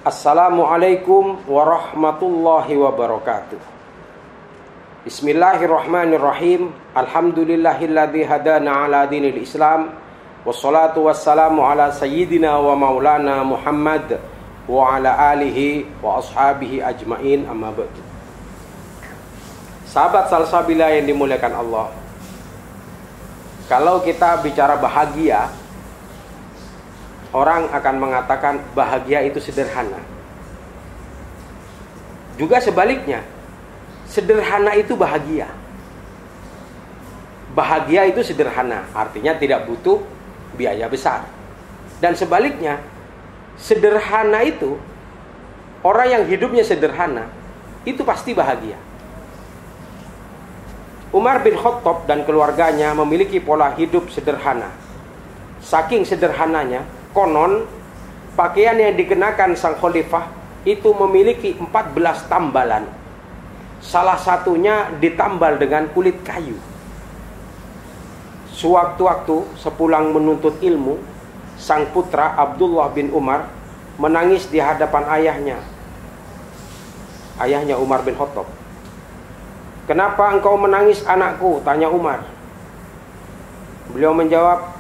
Assalamualaikum warahmatullahi wabarakatuh. Bismillahirrahmanirrahim. Alhamdulillahilladzi hadana ala dinil Islam. Wassalatu wassalamu ala sayyidina wa maulana Muhammad wa ala alihi wa ashabihi ajmain, amma ba'du. Sahabat salsabila yang dimuliakan Allah, kalau kita bicara bahagia, orang akan mengatakan bahagia itu sederhana. Juga sebaliknya, sederhana itu bahagia. Bahagia itu sederhana, artinya tidak butuh biaya besar. Dan sebaliknya, sederhana itu, orang yang hidupnya sederhana, itu pasti bahagia. Umar bin Khattab dan keluarganya memiliki pola hidup sederhana. Saking sederhananya, konon pakaian yang dikenakan sang khalifah itu memiliki 14 tambalan. Salah satunya ditambal dengan kulit kayu. Sewaktu-waktu sepulang menuntut ilmu, sang putra Abdullah bin Umar menangis di hadapan ayahnya. Ayahnya Umar bin Khattab. "Kenapa engkau menangis, anakku?" tanya Umar. Beliau menjawab,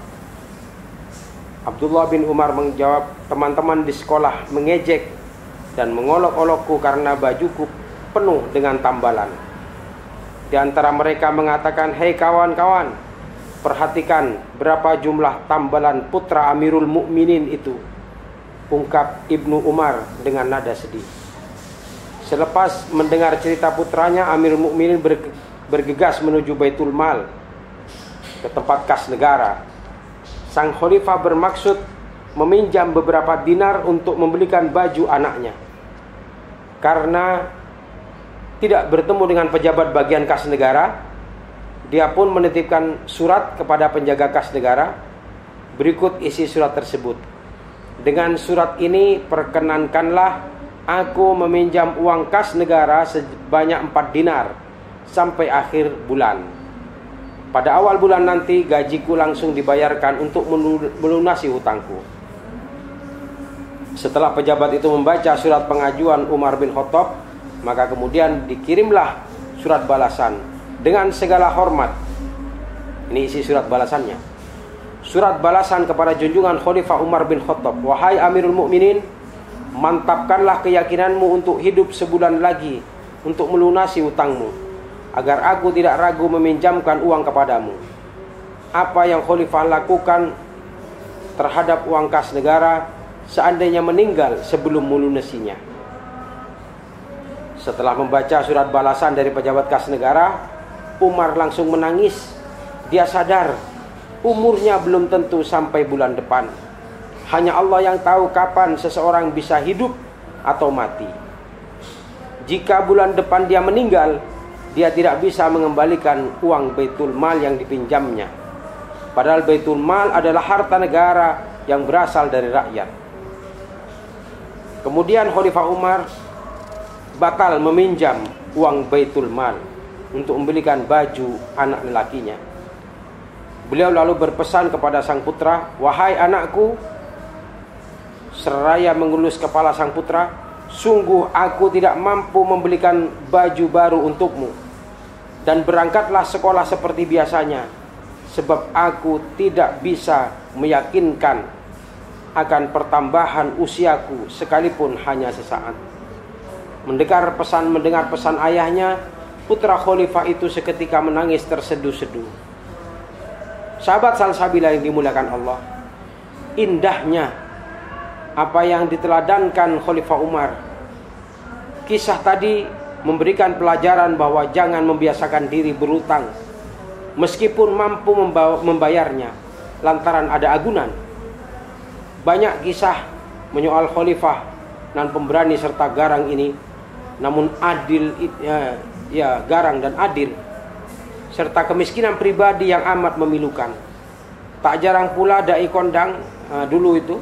Abdullah bin Umar menjawab, "Teman-teman di sekolah mengejek dan mengolok-olokku karena bajuku penuh dengan tambalan. Di antara mereka mengatakan, 'Hei kawan-kawan, perhatikan berapa jumlah tambalan putra Amirul Mukminin itu,' ungkap Ibnu Umar dengan nada sedih. Selepas mendengar cerita putranya, Amirul Mukminin bergegas menuju Baitul Mal, ke tempat kas negara. Sang khalifah bermaksud meminjam beberapa dinar untuk membelikan baju anaknya. Karena tidak bertemu dengan pejabat bagian kas negara, dia pun menitipkan surat kepada penjaga kas negara. Berikut isi surat tersebut. "Dengan surat ini perkenankanlah aku meminjam uang kas negara sebanyak 4 dinar sampai akhir bulan. Pada awal bulan nanti gajiku langsung dibayarkan untuk melunasi hutangku." Setelah pejabat itu membaca surat pengajuan Umar bin Khattab, maka kemudian dikirimlah surat balasan dengan segala hormat. Ini isi surat balasannya. Surat balasan kepada junjungan Khalifah Umar bin Khattab. "Wahai Amirul Mukminin, mantapkanlah keyakinanmu untuk hidup sebulan lagi untuk melunasi hutangmu, agar aku tidak ragu meminjamkan uang kepadamu. Apa yang khalifah lakukan terhadap uang kas negara seandainya meninggal sebelum melunasinya." Setelah membaca surat balasan dari pejabat kas negara, Umar langsung menangis. Dia sadar umurnya belum tentu sampai bulan depan. Hanya Allah yang tahu kapan seseorang bisa hidup atau mati. Jika bulan depan dia meninggal, dia tidak bisa mengembalikan uang Baitul Mal yang dipinjamnya. Padahal Baitul Mal adalah harta negara yang berasal dari rakyat. Kemudian Khalifah Umar batal meminjam uang Baitul Mal untuk membelikan baju anak lelakinya. Beliau lalu berpesan kepada sang putra, "Wahai anakku," seraya mengelus kepala sang putra, "sungguh aku tidak mampu membelikan baju baru untukmu. Dan berangkatlah sekolah seperti biasanya, sebab aku tidak bisa meyakinkan akan pertambahan usiaku sekalipun hanya sesaat." Mendengar pesan ayahnya, putra khalifah itu seketika menangis terseduh-seduh. Sahabat salsabila yang dimuliakan Allah, indahnya apa yang diteladankan Khalifah Umar. Kisah tadi memberikan pelajaran bahwa jangan membiasakan diri berutang meskipun mampu membayarnya lantaran ada agunan. Banyak kisah menyoal khalifah dan pemberani serta garang ini, namun adil, garang dan adil, serta kemiskinan pribadi yang amat memilukan. Tak jarang pula dai kondang dulu itu,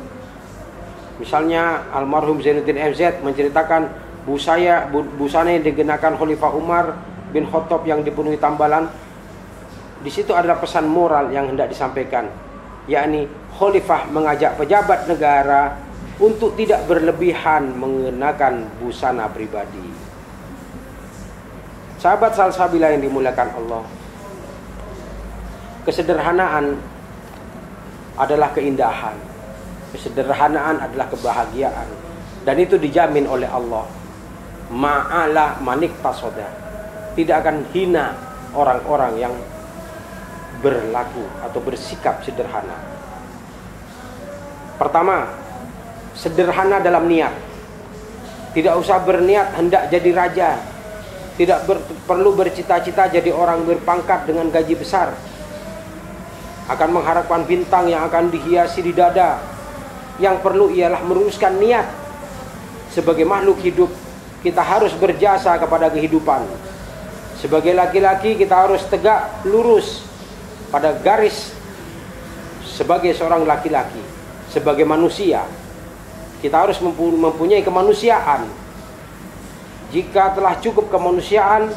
misalnya almarhum Zainuddin MZ menceritakan busana yang dikenakan Khalifah Umar bin Khattab yang dipenuhi tambalan. Di situ adalah pesan moral yang hendak disampaikan, yakni khalifah mengajak pejabat negara untuk tidak berlebihan mengenakan busana pribadi. Sahabat salsabila yang dimuliakan Allah, kesederhanaan adalah keindahan, kesederhanaan adalah kebahagiaan, dan itu dijamin oleh Allah. Ma'ala manik tasoda, tidak akan hina orang-orang yang berlaku atau bersikap sederhana. Pertama, sederhana dalam niat. Tidak usah berniat hendak jadi raja, tidak perlu bercita-cita jadi orang berpangkat dengan gaji besar, akan mengharapkan bintang yang akan dihiasi di dada. Yang perlu ialah meluruskan niat. Sebagai makhluk hidup, kita harus berjasa kepada kehidupan. Sebagai laki-laki, kita harus tegak lurus pada garis sebagai seorang laki-laki. Sebagai manusia, kita harus mempunyai kemanusiaan. Jika telah cukup kemanusiaan,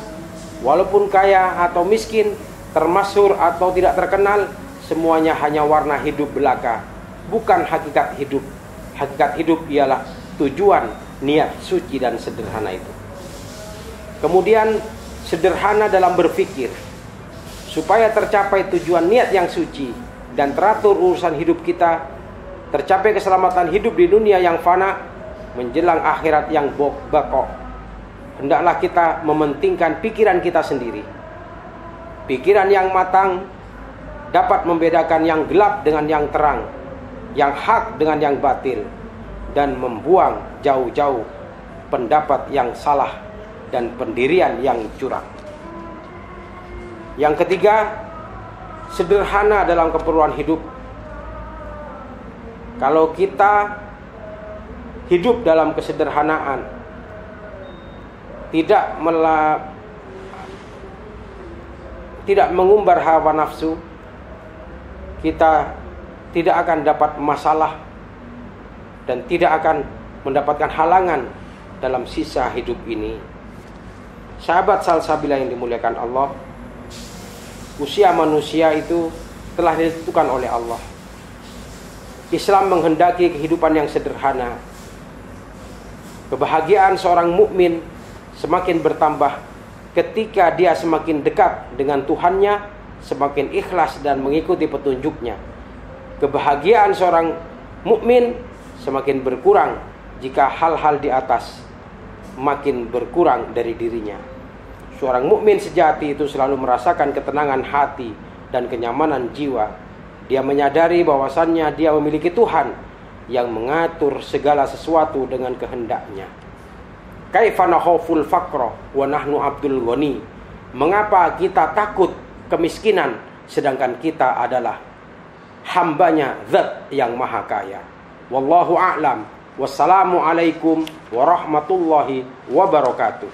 walaupun kaya atau miskin, termasyhur atau tidak terkenal, semuanya hanya warna hidup belaka, bukan hakikat hidup. Hakikat hidup ialah tujuan, niat suci dan sederhana itu. Kemudian sederhana dalam berpikir. Supaya tercapai tujuan niat yang suci dan teratur urusan hidup kita, tercapai keselamatan hidup di dunia yang fana menjelang akhirat yang baqo, hendaklah kita mementingkan pikiran kita sendiri. Pikiran yang matang dapat membedakan yang gelap dengan yang terang, yang hak dengan yang batil, dan membuang jauh-jauh pendapat yang salah dan pendirian yang curang. Yang ketiga, sederhana dalam keperluan hidup. Kalau kita hidup dalam kesederhanaan, tidak mengumbar hawa nafsu, kita tidak akan dapat masalah dan tidak akan mendapatkan halangan dalam sisa hidup ini. Sahabat salsabila yang dimuliakan Allah, usia manusia itu telah ditentukan oleh Allah. Islam menghendaki kehidupan yang sederhana. Kebahagiaan seorang mukmin semakin bertambah ketika dia semakin dekat dengan Tuhannya, semakin ikhlas dan mengikuti petunjuknya. Kebahagiaan seorang mukmin semakin berkurang jika hal-hal di atas makin berkurang dari dirinya. Seorang mukmin sejati itu selalu merasakan ketenangan hati dan kenyamanan jiwa. Dia menyadari bahwasannya dia memiliki Tuhan yang mengatur segala sesuatu dengan kehendaknya. Kaifa nakhaful faqra wa nahnu abdul ghani. Mengapa kita takut kemiskinan sedangkan kita adalah hambanya Zat yang Maha Kaya. Wallahu a'lam. Wassalamu alaikum warahmatullahi wabarakatuh.